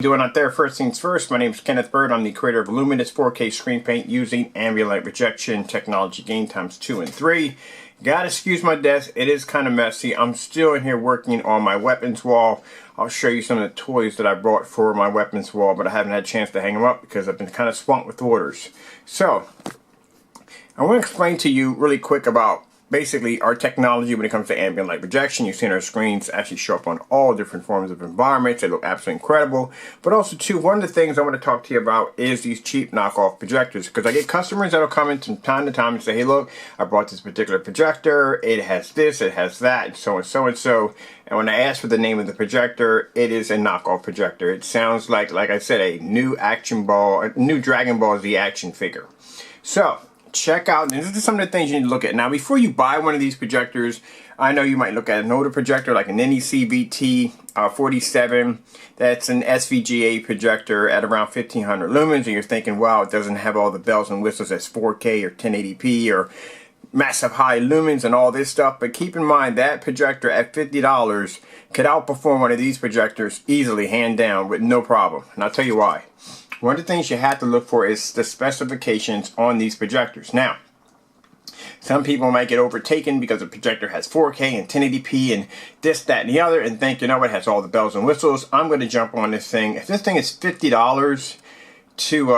Doing out there, first things first, my name is Kenneth Bird. I'm the creator of luminous 4K screen paint using ambient light rejection technology gain times 2 and 3. Gotta excuse my desk, it is kind of messy. I'm still in here working on my weapons wall. I'll show you some of the toys that I brought for my weapons wall, but I haven't had a chance to hang them up because I've been kind of swamped with orders. So, I want to explain to you really quick about basically our technology when it comes to ambient light rejection. You've seen our screens actually show up on all different forms of environments. They look absolutely incredible. But also too, one of the things I want to talk to you about is these cheap knockoff projectors, because I get customers that'll come in from time to time and say, hey look, I bought this particular projector, it has this, it has that, and so and so and so. And when I ask for the name of the projector, it is a knockoff projector. It sounds like I said, a new action ball, a new Dragon Ball Z action figure. So check out, and this is some of the things you need to look at. Now, before you buy one of these projectors, I know you might look at an older projector like an NEC VT47. That's an SVGA projector at around 1500 lumens, and you're thinking, wow, it doesn't have all the bells and whistles as 4K or 1080p or massive high lumens and all this stuff. But keep in mind that projector at $50 could outperform one of these projectors easily, hand down, with no problem. And I'll tell you why. One of the things you have to look for is the specifications on these projectors. Now, some people might get overtaken because the projector has 4K and 1080p and this, that, and the other, and think, you know what, it has all the bells and whistles. I'm going to jump on this thing. If this thing is $50 to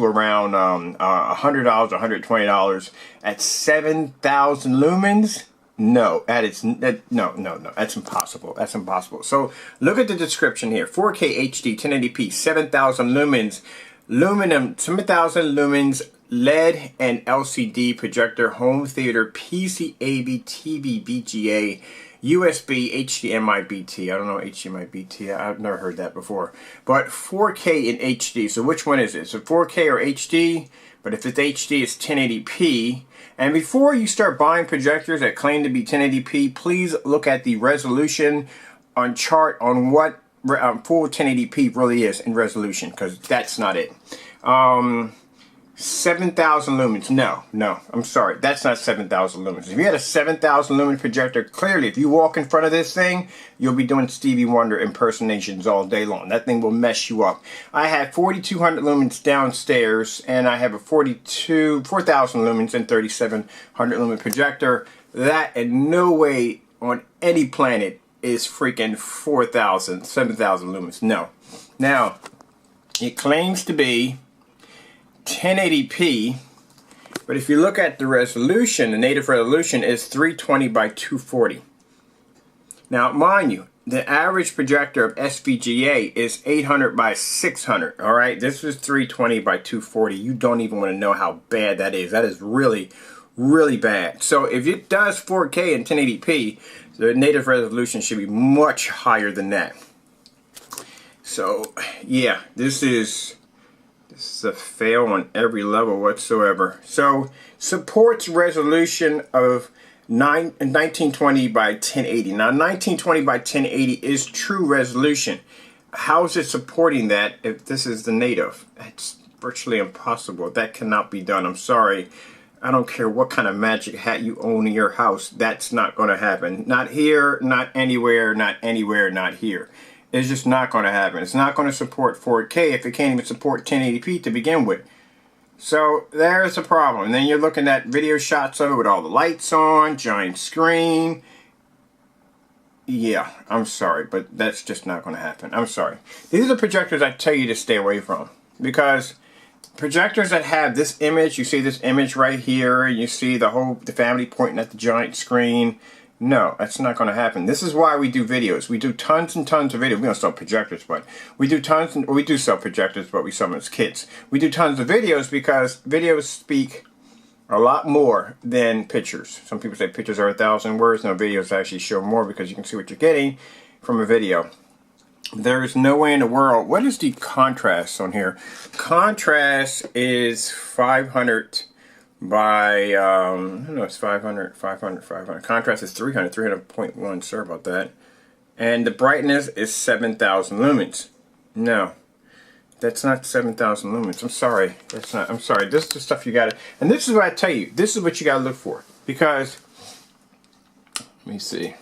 around $100, $120 at 7,000 lumens. No, that's impossible. That's impossible. So look at the description here. 4K HD, 1080p, 7,000 lumens, 7,000 lumens, LED and LCD projector, home theater, PC, AV, TV, VGA, USB, HDMI, BT. I don't know HDMI, BT. I've never heard that before. But 4K in HD. So which one is it? So 4K or HD? But if it's HD, it's 1080p. And before you start buying projectors that claim to be 1080p, please look at the resolution on chart on what full 1080p really is in resolution, because that's not it. 7,000 lumens. No, I'm sorry. That's not 7,000 lumens. If you had a 7,000 lumen projector, clearly, if you walk in front of this thing, you'll be doing Stevie Wonder impersonations all day long. That thing will mess you up. I have 4,200 lumens downstairs, and I have a 4,000 lumens and 3,700 lumen projector. That in no way on any planet is freaking 7,000 lumens. No. Now, it claims to be 1080p, but if you look at the resolution, the native resolution is 320 by 240. Now, mind you, the average projector of SVGA is 800 by 600. All right, this is 320 by 240. You don't even want to know how bad that is. That is really, really bad. So if it does 4K and 1080p, the native resolution should be much higher than that. So yeah, this is a fail on every level whatsoever. So supports resolution of 1920 by 1080. Now 1920 by 1080 is true resolution. How is it supporting that if this is the native? It's virtually impossible. That cannot be done. I'm sorry. I don't care what kind of magic hat you own in your house. That's not going to happen. Not here, not anywhere, not anywhere, not here. It's just not going to happen. It's not going to support 4K if it can't even support 1080p to begin with. So there's a problem. And then you're looking at video shots of it with all the lights on, giant screen. Yeah, I'm sorry, but that's just not going to happen. I'm sorry. These are the projectors I tell you to stay away from, because projectors that have this image, you see this image right here, and you see the family pointing at the giant screen. No, that's not going to happen. This is why we do videos. We do tons and tons of videos. We don't sell projectors, but we do we do sell projectors, but we sell them as kits. We do tons of videos because videos speak a lot more than pictures. Some people say pictures are 1,000 words. No, videos actually show more because you can see what you're getting from a video. There is no way in the world. What is the contrast on here? Contrast is 500 by, no, it's 500. Contrast is 300.1, sorry about that. And the brightness is 7,000 lumens. No, that's not 7,000 lumens. I'm sorry. That's not, I'm sorry. This is the stuff you gotta, and this is what I tell you. This is what you gotta look for. Because, let me see.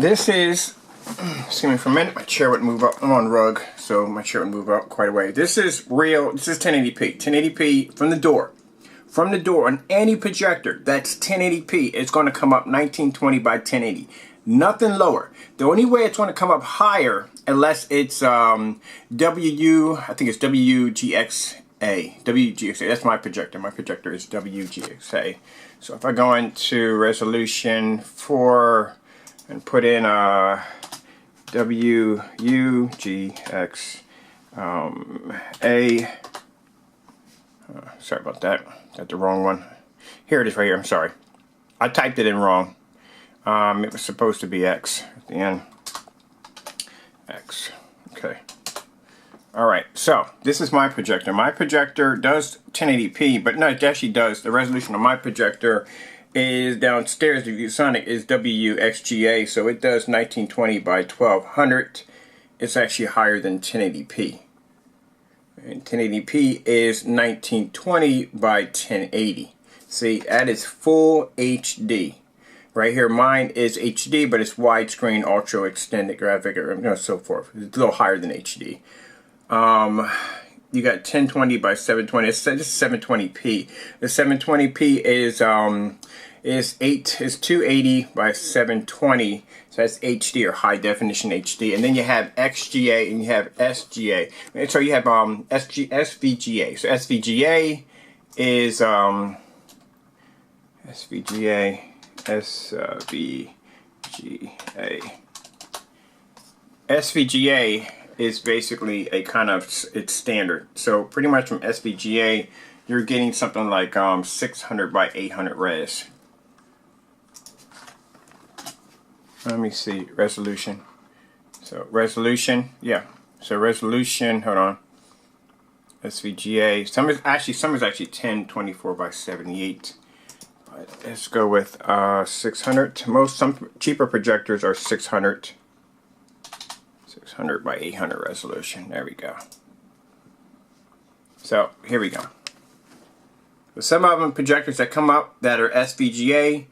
this is, excuse me for a minute, my chair wouldn't move up. I'm on rug, so my chair would move up quite a way. This is real, this is 1080p. 1080p from the door. From the door on any projector that's 1080p, it's going to come up 1920 by 1080. Nothing lower. The only way it's going to come up higher, unless it's I think it's WGXA. WGXA, that's my projector. My projector is WGXA. So if I go into resolution 4 and put in WUGXA, sorry about that. Got the wrong one. Here it is right here. I'm sorry. I typed it in wrong. It was supposed to be X at the end. X. Okay. Alright, so this is my projector. My projector does 1080p, but no, it actually does. The resolution of my projector is downstairs. The ViewSonic is WXGA, so it does 1920 by 1200. It's actually higher than 1080p. And 1080p is 1920 by 1080. See, that is full HD. Right here, mine is HD, but it's widescreen, ultra extended graphic, or so forth. It's a little higher than HD. You got 1020 by 720. It's 720p. The 720p is 280 by 720. So that's HD or high definition HD. And then you have XGA and you have SGA. So you have SVGA. So SVGA is SVGA is basically a kind of, it's standard. So pretty much from SVGA, you're getting something like 600 by 800 res. Let me see, resolution. So resolution, yeah. So resolution, hold on. SVGA. Some is actually 1024 by 78. But let's go with 600. Some cheaper projectors are 600. 600 by 800 resolution. There we go. So here we go. So some of them projectors that come up that are SVGA.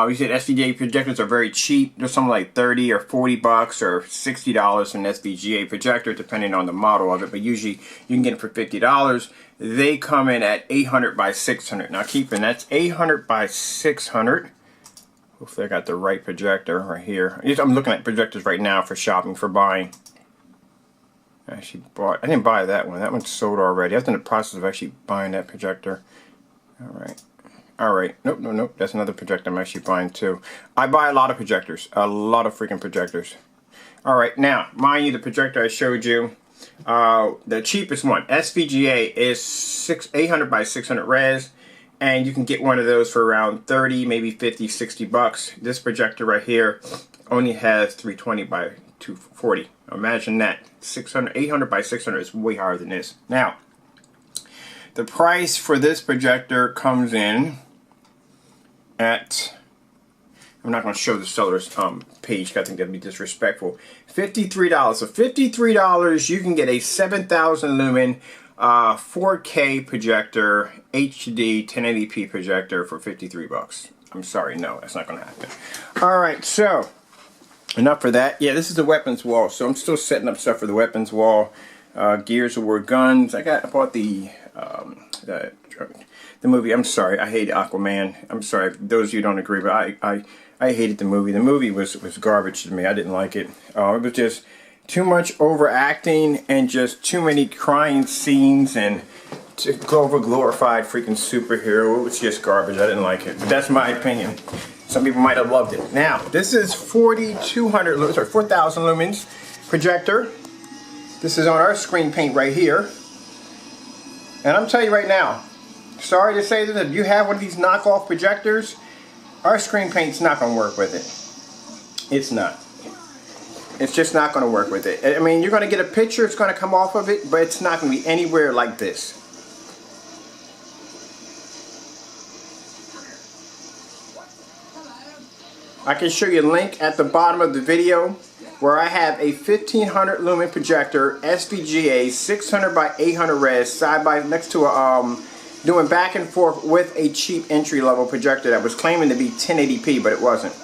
We said SVGA projectors are very cheap. They're something like 30 or 40 bucks or $60 for an SVGA projector, depending on the model of it. But usually you can get it for $50. They come in at 800 by 600. Now keeping that's 800 by 600. Hopefully I got the right projector right here. I'm looking at projectors right now for shopping, for buying. I didn't buy that one. That one's sold already. I was in the process of actually buying that projector. Alright. Nope. That's another projector I'm actually buying too. I buy a lot of projectors. A lot of freaking projectors. Alright, now, mind you, the projector I showed you, the cheapest one, SVGA, is 800 by 600 res. And you can get one of those for around 30, maybe 50, 60 bucks. This projector right here only has 320 by 240. Imagine that. 800 by 600 is way higher than this. Now, the price for this projector comes in at, I'm not going to show the seller's page, I think that'd be disrespectful. $53. So $53, you can get a 7,000 lumen 4K projector, HD 1080p projector for 53 bucks. I'm sorry, no, that's not going to happen. Alright, so enough for that. Yeah, this is the weapons wall, so I'm still setting up stuff for the weapons wall. Gears of War guns. I bought the movie. I'm sorry, I hate Aquaman. I'm sorry, those of you who don't agree, but I hated the movie. The movie was garbage to me. I didn't like it. It was just too much overacting and just too many crying scenes and glorified freaking superhero. It was just garbage. I didn't like it. But that's my opinion. Some people might have loved it. Now, this is 4,000 lumens projector. This is on our screen paint right here. And I'm telling you right now, sorry to say that if you have one of these knockoff projectors, our screen paint's not going to work with it. It's not. It's just not going to work with it. I mean, you're going to get a picture, it's going to come off of it, but it's not going to be anywhere like this. I can show you a link at the bottom of the video where I have a 1500 lumen projector, SVGA, 600 by 800 res, side by next to a doing back and forth with a cheap entry level projector that was claiming to be 1080p, but it wasn't.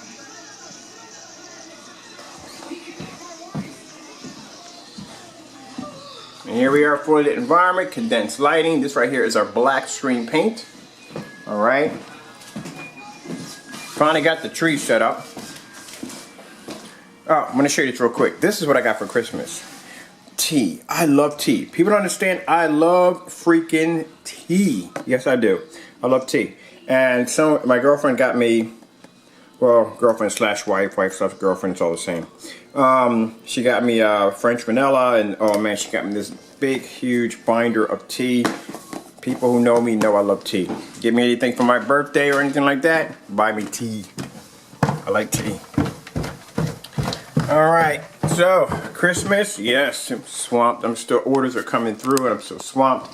And here we are for the environment, condensed lighting. This right here is our black screen paint. All right. Finally got the tree set up. Oh, I'm going to show you this real quick. This is what I got for Christmas. Tea. I love tea. People don't understand. I love freaking tea. Yes, I do. I love tea. And my girlfriend got me, well, girlfriend slash wife, wife slash girlfriend, it's all the same. She got me French vanilla, and oh man, she got me this big, huge binder of tea. People who know me know I love tea. Give me anything for my birthday or anything like that, buy me tea. I like tea. All right, so Christmas, yes, I'm swamped. Orders are coming through and I'm so swamped,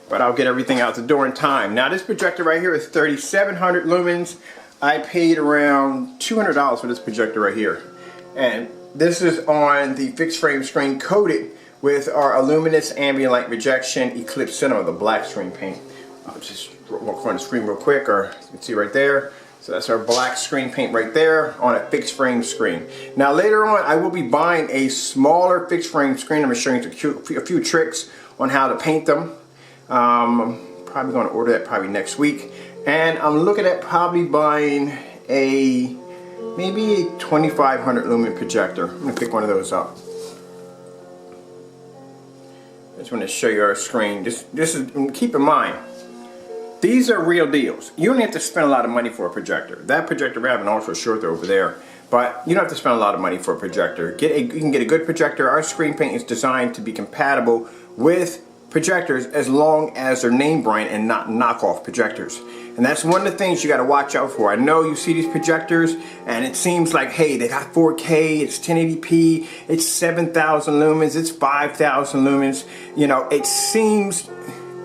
but I'll get everything out the door in time. Now this projector right here is 3,700 lumens. I paid around $200 for this projector right here. And this is on the fixed frame screen coated with our luminous ambient light rejection Eclipse Cinema, the black screen paint. I'll just walk on the screen real quick, or you can see right there. So that's our black screen paint right there on a fixed frame screen. Now later on I will be buying a smaller fixed frame screen. I'm going to show you a few tricks on how to paint them. I'm probably going to order that probably next week. And I'm looking at probably buying maybe a 2,500 lumen projector. I'm going to pick one of those up. I just want to show you our screen. This is, keep in mind, these are real deals. You don't have to spend a lot of money for a projector. That projector we have an ultra short over there, but you don't have to spend a lot of money for a projector. You can get a good projector. Our screen paint is designed to be compatible with projectors as long as they're name brand and not knockoff projectors. And that's one of the things you got to watch out for. I know you see these projectors and it seems like, hey, they got 4K, it's 1080p, it's 7,000 lumens, it's 5,000 lumens. You know, it seems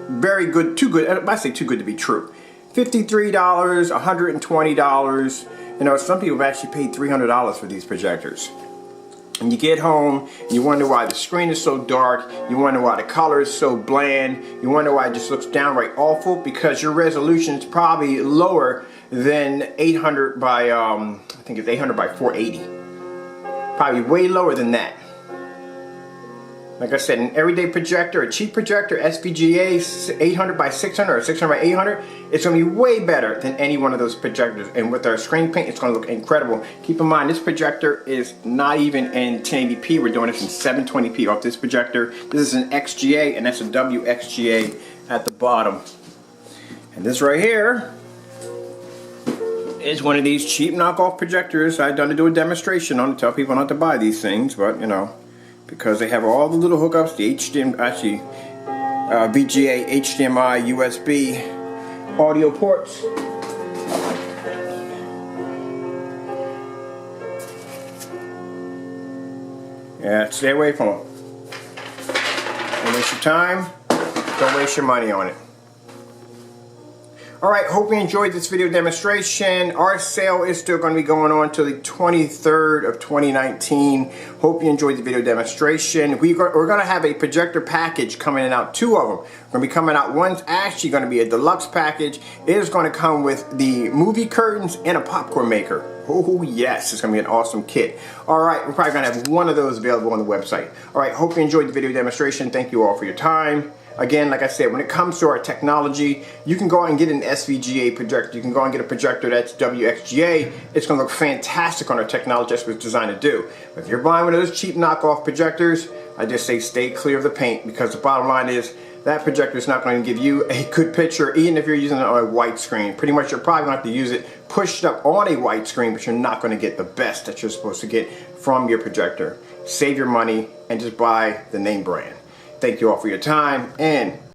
very good, too good. I say too good to be true. $53, $120. You know, some people have actually paid $300 for these projectors. And you get home, and you wonder why the screen is so dark, you wonder why the color is so bland, you wonder why it just looks downright awful, because your resolution is probably lower than 800 by, I think it's 800 by 480. Probably way lower than that. Like I said, an everyday projector, a cheap projector, SVGA 800 by 600 or 600 by 800, it's going to be way better than any one of those projectors. And with our screen paint, it's going to look incredible. Keep in mind, this projector is not even in 1080p. We're doing this in 720p off this projector. This is an XGA, and that's a WXGA at the bottom. And this right here is one of these cheap knockoff projectors. I've done to do a demonstration on to tell people not to buy these things, but you know, because they have all the little hookups, the HDMI, actually VGA, HDMI, USB audio ports. Yeah, stay away from them. Don't waste your time, don't waste your money on it. Alright, hope you enjoyed this video demonstration. Our sale is still going to be going on until the 23rd of 2019. Hope you enjoyed the video demonstration. We're going to have a projector package coming out, 2 of them. We're going to be coming out. One's actually going to be a deluxe package. It is going to come with the movie curtains and a popcorn maker. Oh yes, it's going to be an awesome kit. Alright, we're probably going to have one of those available on the website. Alright, hope you enjoyed the video demonstration. Thank you all for your time. Again, like I said, when it comes to our technology, you can go out and get an SVGA projector. You can go out and get a projector that's WXGA. It's going to look fantastic on our technology. That's what it's designed to do. But if you're buying one of those cheap knockoff projectors, I just say stay clear of the paint, because the bottom line is that projector is not going to give you a good picture, even if you're using it on a white screen. Pretty much you're probably going to have to use it pushed up on a white screen, but you're not going to get the best that you're supposed to get from your projector. Save your money and just buy the name brand. Thank you all for your time, and